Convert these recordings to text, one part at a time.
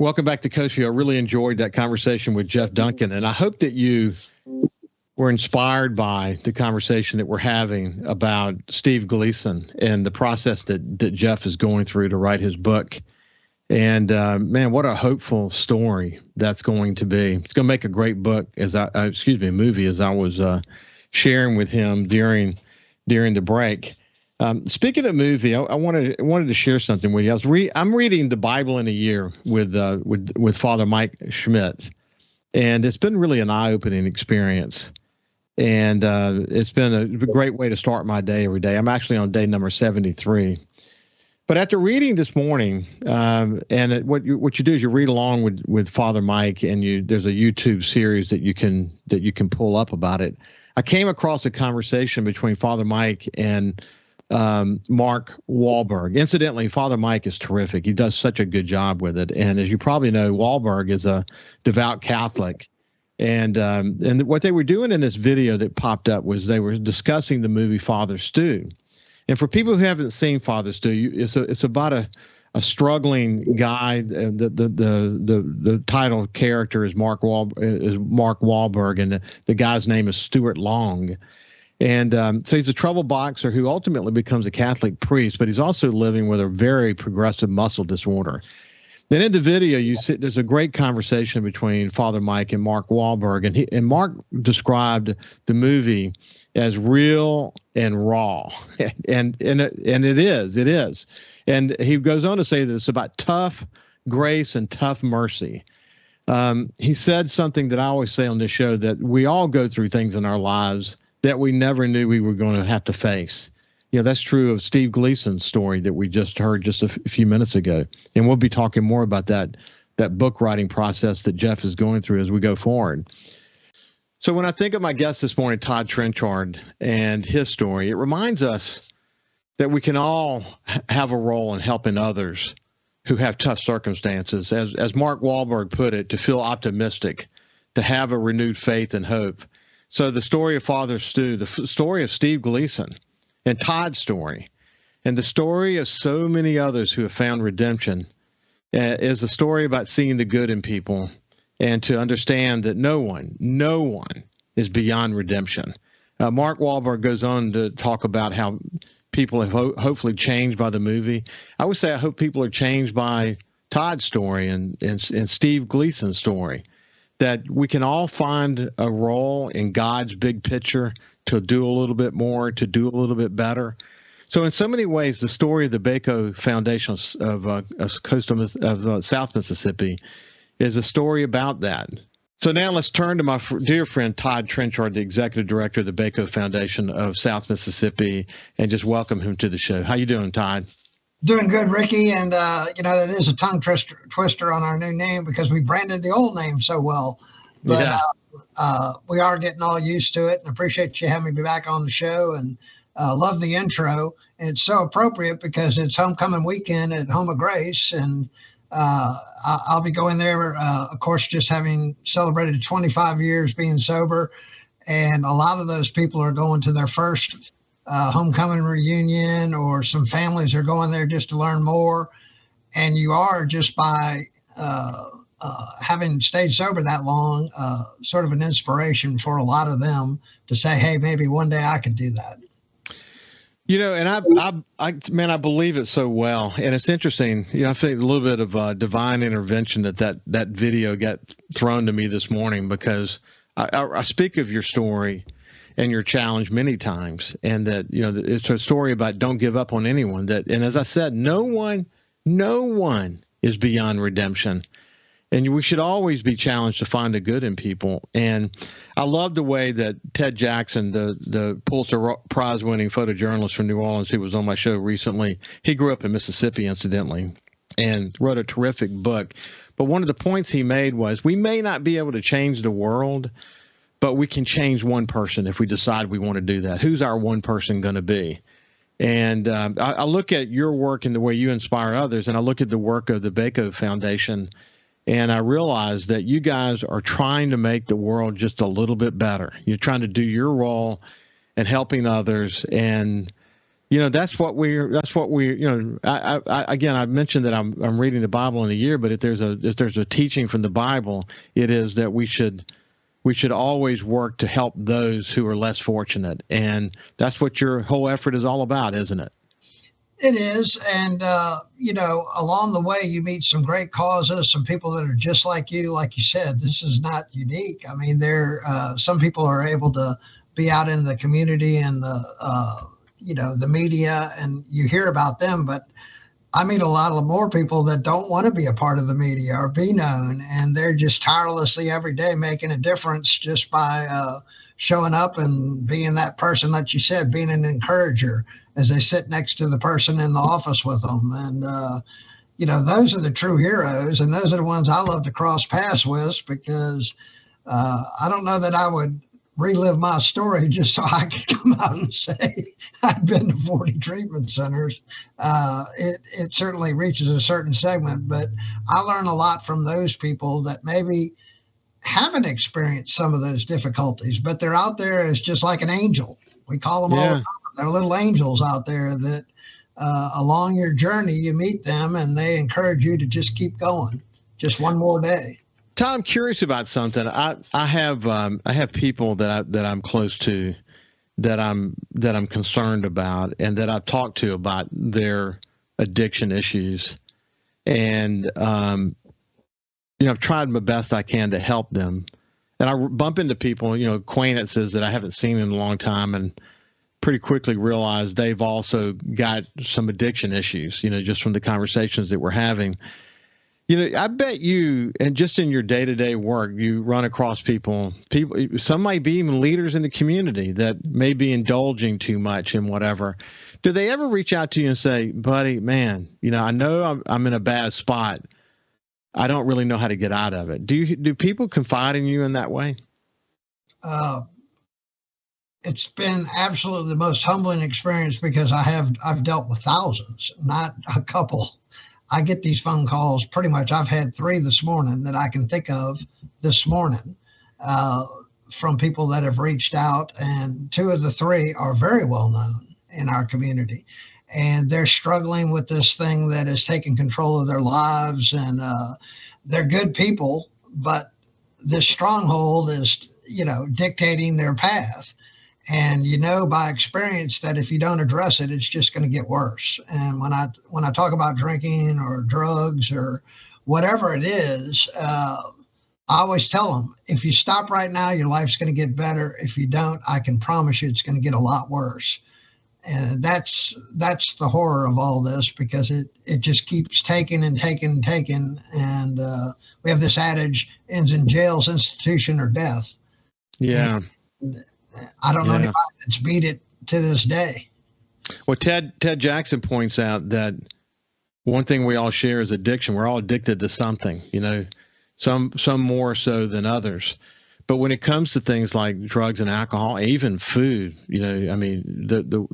Welcome back to Coach View. I really enjoyed that conversation with Jeff Duncan, and I hope that you were inspired by the conversation that we're having about Steve Gleason and the process that Jeff is going through to write his book. And man, what a hopeful story that's going to be. It's going to make a great book, movie, as I was sharing with him during the break. Speaking of movie, I wanted to share something with you. I'm reading the Bible in a Year with Father Mike Schmitz, and it's been really an eye-opening experience. And it's been a great way to start my day every day. I'm actually on day number 73. But after reading this morning, what you do is you read along with Father Mike, and there's a YouTube series that you can pull up about it. I came across a conversation between Father Mike and Mark Wahlberg. Incidentally, Father Mike is terrific. He does such a good job with it. And as you probably know, Wahlberg is a devout Catholic. And what they were doing in this video that popped up was they were discussing the movie Father Stu. And for people who haven't seen Father Stu, it's about a struggling guy. The title character is Mark Wahlberg, and the guy's name is Stuart Long. And so he's a troubled boxer who ultimately becomes a Catholic priest, but he's also living with a very progressive muscle disorder. Then in the video, there's a great conversation between Father Mike and Mark Wahlberg, and Mark described the movie as real and raw, and it is. And he goes on to say that it's about tough grace and tough mercy. He said something that I always say on this show, that we all go through things in our lives that we never knew we were going to have to face. That's true of Steve Gleason's story that we just heard just a few minutes ago. And we'll be talking more about that book writing process that Jeff is going through as we go forward. So when I think of my guest this morning, Todd Trenchard, and his story, it reminds us that we can all have a role in helping others who have tough circumstances. As Mark Wahlberg put it, to feel optimistic, to have a renewed faith and hope. So the story of Father Stu, the story of Steve Gleason, and Todd's story, and the story of so many others who have found redemption, is a story about seeing the good in people and to understand that no one is beyond redemption. Mark Wahlberg goes on to talk about how people have hopefully changed by the movie. I would say I hope people are changed by Todd's story and Steve Gleason's story, that we can all find a role in God's big picture to do a little bit more, to do a little bit better. So in so many ways, the story of the Bacot Foundation of South Mississippi is a story about that. So now let's turn to my dear friend Todd Trenchard, the executive director of the Bacot Foundation of South Mississippi, and just welcome him to the show. How you doing, Todd? Doing good, Ricky. And, that is a tongue twister on our new name because we branded the old name so well. But yeah. We are getting all used to it, and appreciate you having me back on the show, and love the intro. And it's so appropriate because it's homecoming weekend at Home of Grace, and I'll be going there, of course, just having celebrated 25 years being sober. And a lot of those people are going to their first homecoming reunion, or some families are going there just to learn more. And you are, just by having stayed sober that long, sort of an inspiration for a lot of them to say, hey, maybe one day I could do that. And I believe it so well. And it's interesting, I think a little bit of divine intervention that video got thrown to me this morning, because I speak of your story and your challenge many times, and that, it's a story about don't give up on anyone. And as I said, no one is beyond redemption. And we should always be challenged to find the good in people. And I love the way that Ted Jackson, the Pulitzer Prize-winning photojournalist from New Orleans, who was on my show recently, he grew up in Mississippi, incidentally, and wrote a terrific book. But one of the points he made was, we may not be able to change the world, but we can change one person if we decide we want to do that. Who's our one person going to be? And I look at your work and the way you inspire others, and I look at the work of the Bacot Foundation, and I realize that you guys are trying to make the world just a little bit better. You're trying to do your role in helping others. And, that's what we're, I mentioned that I'm reading the Bible in a year, but if there's a teaching from the Bible, it is that we should always work to help those who are less fortunate. And that's what your whole effort is all about, isn't it? It is. And, along the way, you meet some great causes, some people that are just like you said, this is not unique. I mean, some people are able to be out in the community and the media, and you hear about them, but I meet a lot of more people that don't want to be a part of the media or be known, and they're just tirelessly every day making a difference just by showing up and being that person that you said, being an encourager as they sit next to the person in the office with them. And, those are the true heroes, and those are the ones I love to cross paths with, because I don't know that I would relive my story just so I could come out and say I've been to 40 treatment centers. It certainly reaches a certain segment, but I learn a lot from those people that maybe haven't experienced some of those difficulties, but they're out there as just like an angel. We call them all the time. They're little angels out there that along your journey, you meet them and they encourage you to just keep going, just one more day. Todd, I'm curious about something. I have people that I'm close to, that I'm concerned about, and that I've talked to about their addiction issues, and I've tried my best I can to help them. And I bump into people, acquaintances that I haven't seen in a long time, and pretty quickly realize they've also got some addiction issues, just from the conversations that we're having. I bet you, and just in your day-to-day work, you run across people, some might be even leaders in the community that may be indulging too much in whatever. Do they ever reach out to you and say, buddy, man, I know I'm in a bad spot. I don't really know how to get out of it. Do people confide in you in that way? It's been absolutely the most humbling experience, because I've dealt with thousands, not a couple. I get these phone calls pretty much. I've had 3 this morning that I can think of this morning from people that have reached out, and 2 of the 3 are very well known in our community, and they're struggling with this thing that has taken control of their lives, and they're good people, but this stronghold is, dictating their path. And by experience that if you don't address it, it's just going to get worse. And when I talk about drinking or drugs or whatever it is, I always tell them, if you stop right now, your life's going to get better. If you don't, I can promise you it's going to get a lot worse. And that's the horror of all this, because it just keeps taking and taking and taking. And we have this adage, ends in jails, institution, or death. Yeah. And I don't know anybody that's beat it to this day. Well, Ted Jackson points out that one thing we all share is addiction. We're all addicted to something, some more so than others. But when it comes to things like drugs and alcohol, even food, the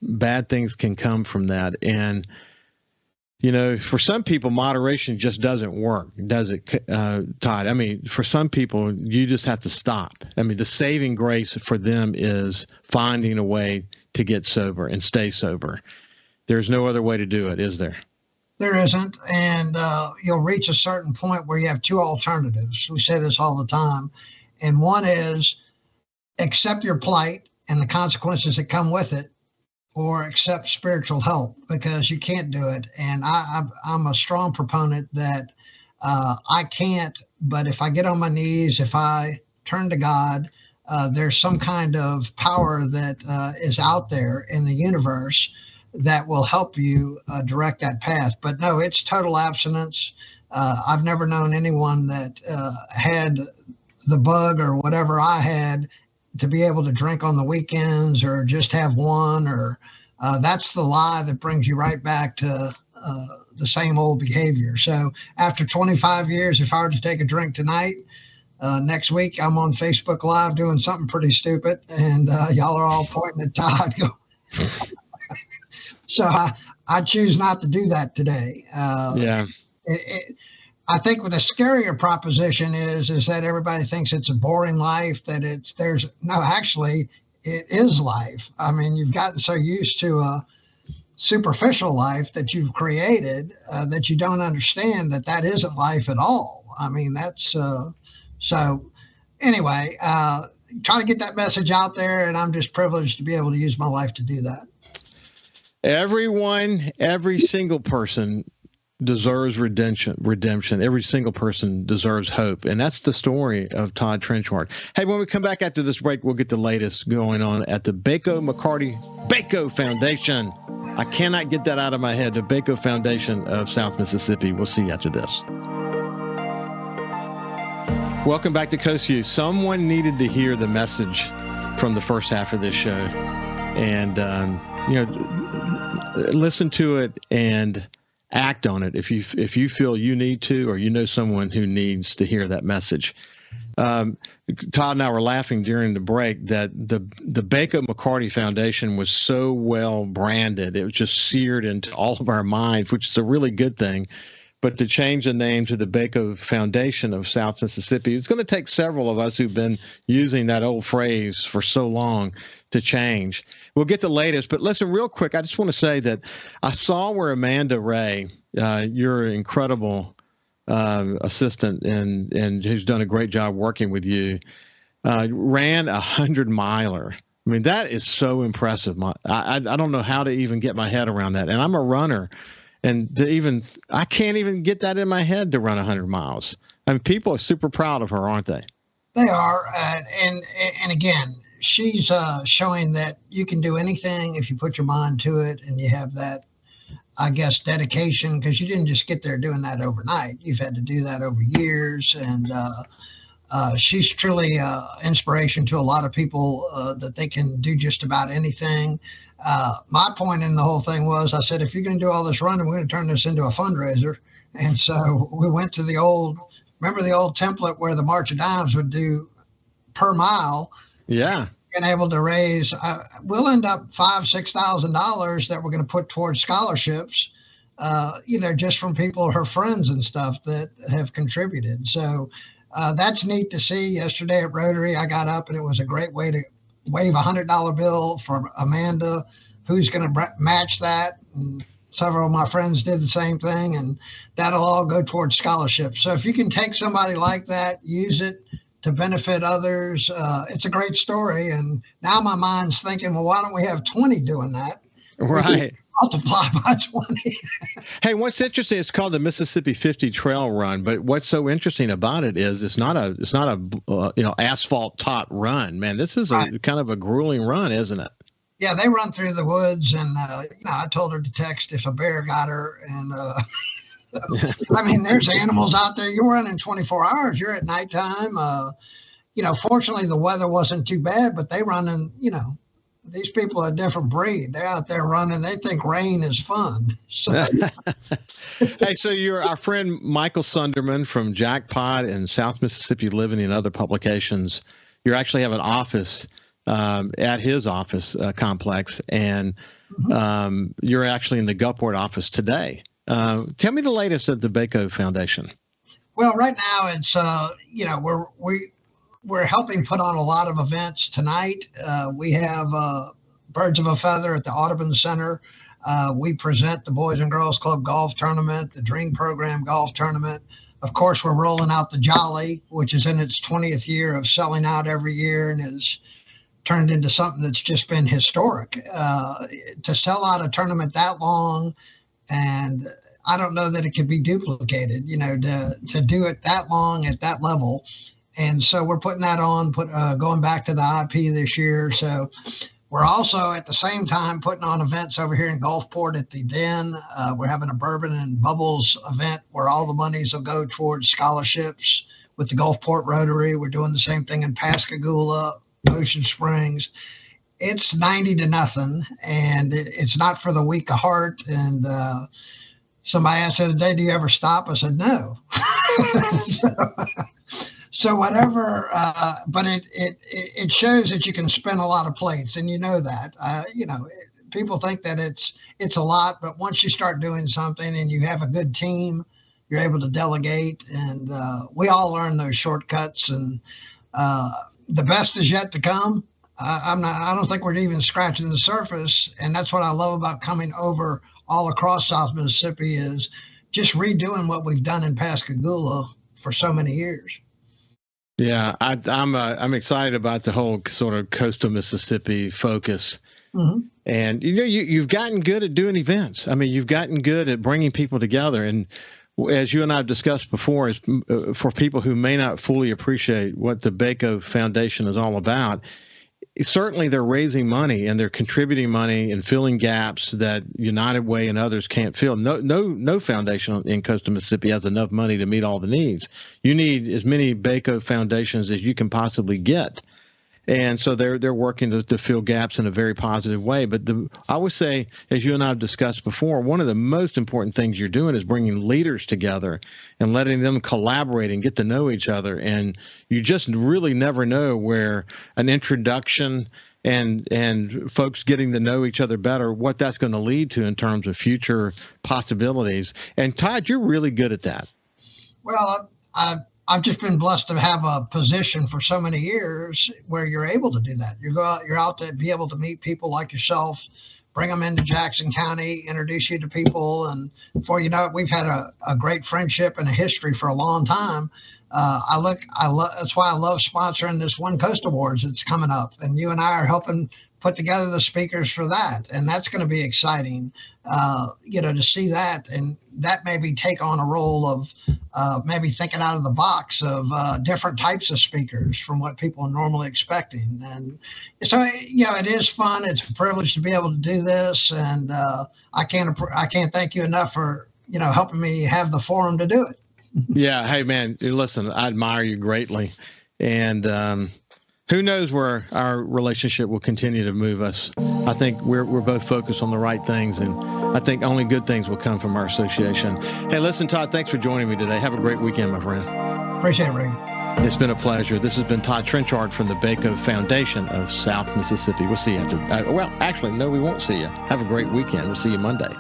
bad things can come from that. And for some people, moderation just doesn't work, does it, Todd? For some people, you just have to stop. The saving grace for them is finding a way to get sober and stay sober. There's no other way to do it, is there? There isn't. And you'll reach a certain point where you have 2 alternatives. We say this all the time. And one is accept your plight and the consequences that come with it, or accept spiritual help, because you can't do it. And I'm a strong proponent that I can't, but if I get on my knees, if I turn to God, there's some kind of power that is out there in the universe that will help you direct that path. But no, it's total abstinence. I've never known anyone that had the bug or whatever I had to be able to drink on the weekends or just have one, or that's the lie that brings you right back to the same old behavior. So after 25 years, if I were to take a drink tonight, next week I'm on Facebook Live doing something pretty stupid, and y'all are all pointing at Todd. So I choose not to do that today. I think what the scarier proposition is that everybody thinks it's a boring life, that actually it is life. I mean, you've gotten so used to a superficial life that you've created that you don't understand that isn't life at all. I mean, that's so anyway, trying to get that message out there, and I'm just privileged to be able to use my life to do that. Every single person deserves redemption. Every single person deserves hope. And that's the story of Todd Trenchard. Hey, when we come back after this break, we'll get the latest going on at the Bacot Foundation. I cannot get that out of my head. The Bacot Foundation of South Mississippi. We'll see you after this. Welcome back to Coast View. Someone needed to hear the message from the first half of this show. And, listen to it and act on it if you feel you need to, or you know someone who needs to hear that message. Todd and I were laughing during the break that the Bacot McCarty Foundation was so well branded. It was just seared into all of our minds, which is a really good thing. But to change the name to the Bacot Foundation of South Mississippi, it's going to take several of us who've been using that old phrase for so long to change. We'll get the latest, but listen, real quick, I just want to say that I saw where Amanda Ray, your incredible assistant and who's done a great job working with you, ran 100-miler. I mean, that is so impressive. I don't know how to even get my head around that. And I'm a runner. And I can't even get that in my head to run 100 miles. I mean, people are super proud of her, aren't they? They are. And again, she's showing that you can do anything if you put your mind to it and you have that, I guess, dedication, because you didn't just get there doing that overnight. You've had to do that over years. And she's truly inspiration to a lot of people that they can do just about anything. My point in the whole thing was, I said, if you're going to do all this running, we're going to turn this into a fundraiser. And so we went to remember the old template where the March of Dimes would do per mile. Yeah. And able to raise, we'll end up $5,000-$6,000 that we're going to put towards scholarships, just from people, her friends and stuff that have contributed. So that's neat to see. Yesterday at Rotary, I got up and it was a great way to wave $100 bill for Amanda, who's going to match that. And several of my friends did the same thing, and that'll all go towards scholarships. So if you can take somebody like that, use it to benefit others, it's a great story. And now my mind's thinking, well, why don't we have 20 doing that? Right. Multiply by 20. Hey, what's interesting, it's called the Mississippi 50 Trail Run, but what's so interesting about it is it's not a asphalt top run, man. This is a kind of a grueling run, isn't it? Yeah, they run through the woods, and I told her to text if a bear got her, and I mean, there's animals out there. You're running 24 hours. You're at nighttime. Fortunately, the weather wasn't too bad, but they run in, these people are a different breed. They're out there running. They think rain is fun. So. Hey, so you're our friend Michael Sunderman from Jackpot and South Mississippi Living and other publications. You actually have an office at his office complex, and you're actually in the Gulfport office today. Tell me the latest at the Bacot Foundation. Well, right now it's we're helping put on a lot of events tonight. We have Birds of a Feather at the Audubon Center. We present the Boys and Girls Club Golf Tournament, the Dream Program Golf Tournament. Of course, we're rolling out the Jolly, which is in its 20th year of selling out every year and has turned into something that's just been historic. To sell out a tournament that long, and I don't know that it could be duplicated, to do it that long at that level. And so we're putting that on, going back to the IP this year. So we're also at the same time putting on events over here in Gulfport at the Den. We're having a Bourbon and Bubbles event where all the monies will go towards scholarships with the Gulfport Rotary. We're doing the same thing in Pascagoula, Ocean Springs. It's 90-0, and it's not for the weak of heart. And somebody asked the other day, do you ever stop? I said, no. So whatever, but it shows that you can spin a lot of plates, and that. People think that it's a lot, but once you start doing something and you have a good team, you're able to delegate, and we all learn those shortcuts. And the best is yet to come. I don't think we're even scratching the surface. And that's what I love about coming over all across South Mississippi is just redoing what we've done in Pascagoula for so many years. Yeah, I'm excited about the whole sort of coastal Mississippi focus. Mm-hmm. And you've gotten good at doing events. I mean, you've gotten good at bringing people together. And as you and I have discussed before, is for people who may not fully appreciate what the Bacot Foundation is all about. Certainly, they're raising money and they're contributing money and filling gaps that United Way and others can't fill. No foundation in coastal Mississippi has enough money to meet all the needs. You need as many Bacot foundations as you can possibly get. And so they're working to fill gaps in a very positive way. But I would say, as you and I have discussed before, one of the most important things you're doing is bringing leaders together and letting them collaborate and get to know each other. And you just really never know where an introduction and folks getting to know each other better, what that's going to lead to in terms of future possibilities. And Todd, you're really good at that. Well, I've just been blessed to have a position for so many years where you're able to do that. You're out to be able to meet people like yourself, bring them into Jackson County, introduce you to people. And before you know it, we've had a great friendship and a history for a long time. That's why I love sponsoring this One Coast Awards that's coming up. And you and I are helping put together the speakers for that. And that's going to be exciting, to see that. And that maybe take on a role of maybe thinking out of the box of different types of speakers from what people are normally expecting. And so, it is fun. It's a privilege to be able to do this. And I can't thank you enough for, helping me have the forum to do it. Yeah. Hey, man, listen, I admire you greatly. And who knows where our relationship will continue to move us. I think we're both focused on the right things, and I think only good things will come from our association. Hey, listen, Todd, thanks for joining me today. Have a great weekend, my friend. Appreciate it, Rick. It's been a pleasure. This has been Todd Trenchard from the Bacot Foundation of South Mississippi. We'll see you after. We won't see you. Have a great weekend. We'll see you Monday.